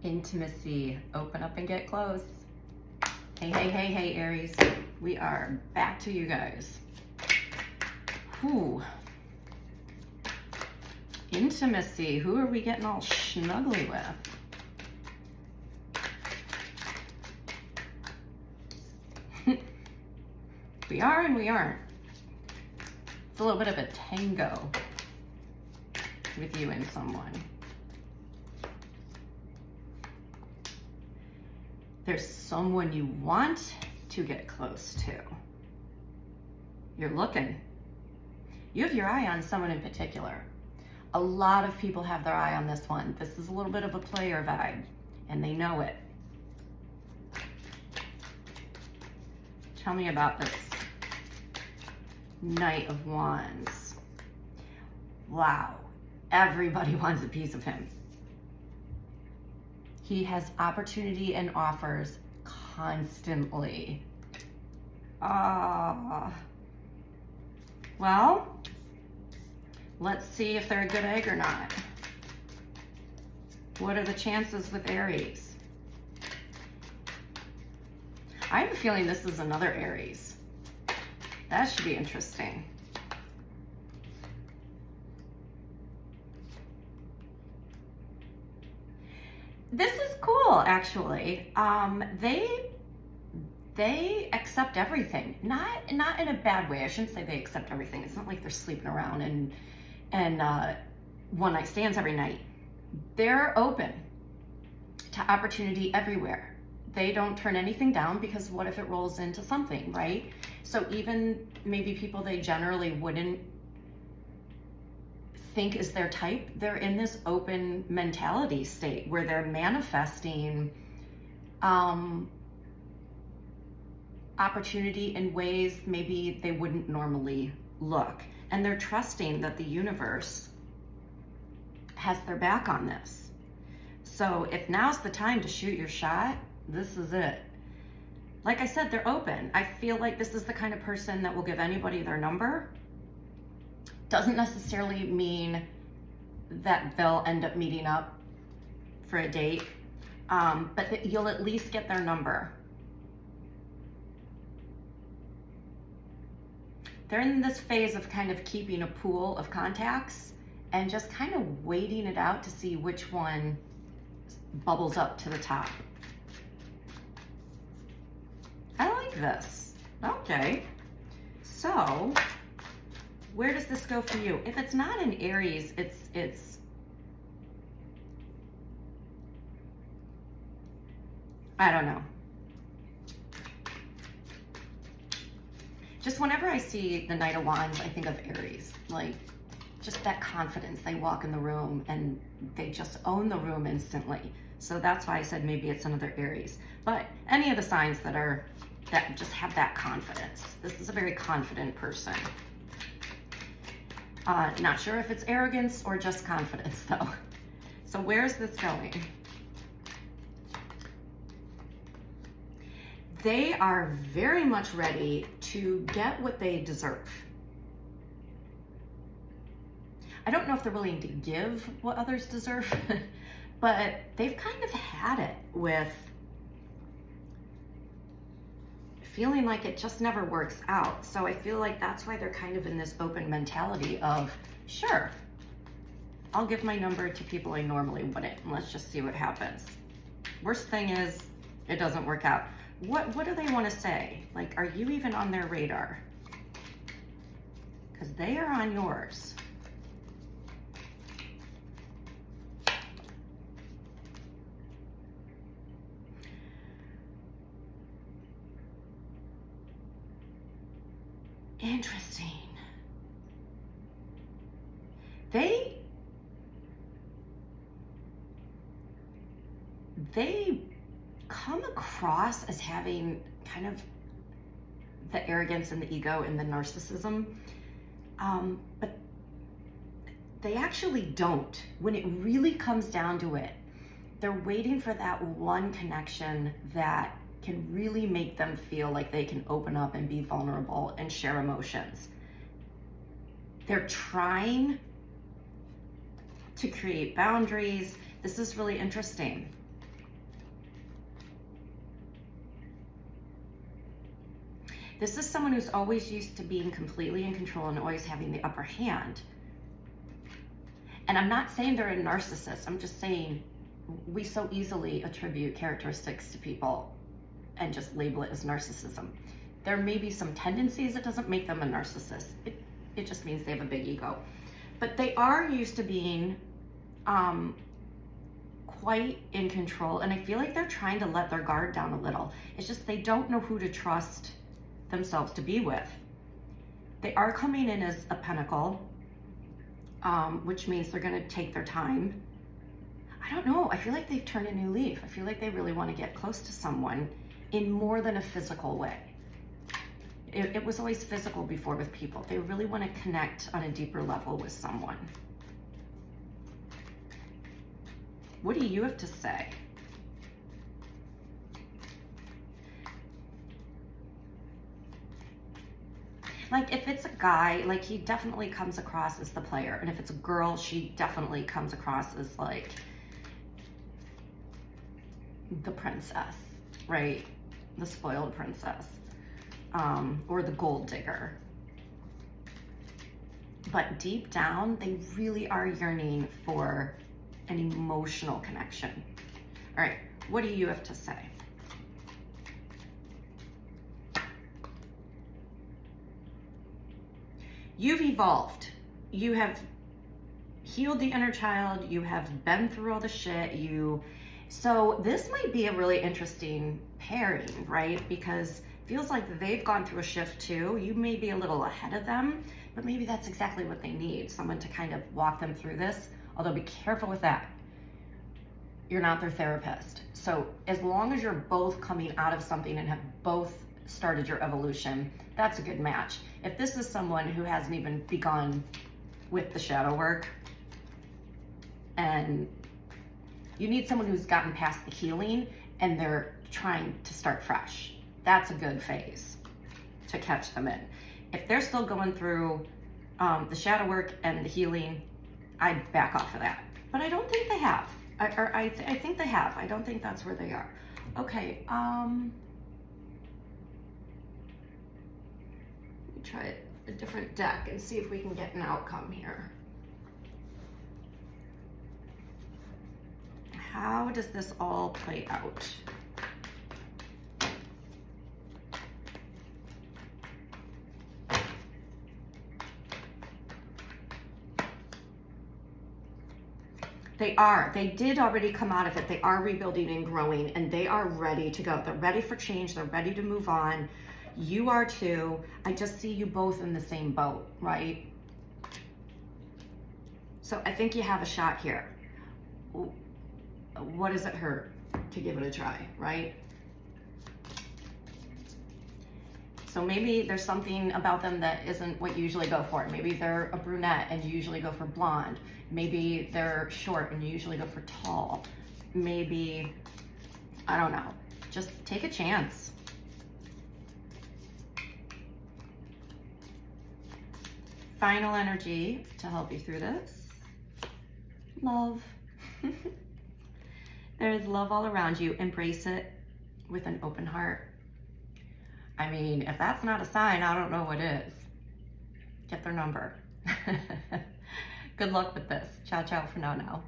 Intimacy. Open up and get close. Hey, hey, hey, hey, Aries. We are back to you guys. Whew. Intimacy. Who are we getting all snuggly with? We are and we aren't. It's a little bit of a tango with you and someone. There's someone you want to get close to. You're looking. You have your eye on someone in particular. A lot of people have their eye on this one. This is a little bit of a player vibe, and they know it. Tell me about this Knight of Wands. Wow, everybody wants a piece of him. He has opportunity and offers constantly. Well, let's see if they're a good egg or not. What are the chances with Aries? I have a feeling this is another Aries. That should be interesting. This is cool, actually. They accept everything. Not in a bad way. I shouldn't say they accept everything. It's not like they're sleeping around and one night stands every night. They're open to opportunity everywhere. They don't turn anything down, because what if it rolls into something, right? So even maybe people they generally wouldn't think is their type, they're in this open mentality state where they're manifesting opportunity in ways maybe they wouldn't normally look. And they're trusting that the universe has their back on this. So if now's the time to shoot your shot, this is it. Like I said, they're open. I feel like this is the kind of person that will give anybody their number. Doesn't necessarily mean that they'll end up meeting up for a date, but that you'll at least get their number. They're in this phase of kind of keeping a pool of contacts and just kind of waiting it out to see which one bubbles up to the top. I like this. Okay. So, where does this go for you? If it's not an Aries, it's I don't know. Just whenever I see the Knight of Wands, I think of Aries. Like, just that confidence. They walk in the room and they just own the room instantly. So that's why I said maybe it's another Aries. But any of the signs that just have that confidence. This is a very confident person. Not sure if it's arrogance or just confidence though. So where's this going? They are very much ready to get what they deserve. I don't know if they're willing to give what others deserve, but they've kind of had it with feeling like it just never works out. So I feel like that's why they're kind of in this open mentality of, sure, I'll give my number to people I normally wouldn't, and let's just see what happens. Worst thing is, it doesn't work out. What do they want to say? Like, are you even on their radar? Because they are on yours. Interesting. They come across as having kind of the arrogance and the ego and the narcissism, but they actually don't. When it really comes down to it, they're waiting for that one connection that can really make them feel like they can open up and be vulnerable and share emotions. They're trying to create boundaries. This is really interesting. This is someone who's always used to being completely in control and always having the upper hand. And I'm not saying they're a narcissist. I'm just saying we so easily attribute characteristics to people and just label it as narcissism. There may be some tendencies that doesn't make them a narcissist. It just means they have a big ego. But they are used to being quite in control, and I feel like they're trying to let their guard down a little. It's just they don't know who to trust themselves to be with. They are coming in as a pentacle, which means they're going to take their time. I don't know. I feel like they've turned a new leaf. I feel like they really want to get close to someone in more than a physical way. It was always physical before with people. They really want to connect on a deeper level with someone. What do you have to say? Like, if it's a guy, like, he definitely comes across as the player. And if it's a girl, she definitely comes across as, like, the princess, right? The spoiled princess. Or the gold digger. But deep down, they really are yearning for an emotional connection. All right, what do you have to say? You've evolved. You have healed the inner child. You have been through all the shit. So this might be a really interesting pairing, right? Because it feels like they've gone through a shift too. You may be a little ahead of them, but maybe that's exactly what they need. Someone to kind of walk them through this. Although be careful with that. You're not their therapist. So as long as you're both coming out of something and have both started your evolution, that's a good match. If this is someone who hasn't even begun with the shadow work, and you need someone who's gotten past the healing and they're trying to start fresh, that's a good phase to catch them in. If they're still going through the shadow work and the healing, I'd back off of that. But I don't think they have. I think they have. I don't think that's where they are. Okay. Let me try a different deck and see if we can get an outcome here. How does this all play out? They did already come out of it. They are rebuilding and growing, and they are ready to go. They're ready for change. They're ready to move on. You are too. I just see you both in the same boat, right? So I think you have a shot here. What does it hurt to give it a try, right? So maybe there's something about them that isn't what you usually go for. Maybe they're a brunette and you usually go for blonde. Maybe they're short and you usually go for tall. Maybe, I don't know. Just take a chance. Final energy to help you through this. Love. There's love all around you. Embrace it with an open heart. I mean, if that's not a sign, I don't know what is. Get their number. Good luck with this. Ciao, ciao for now.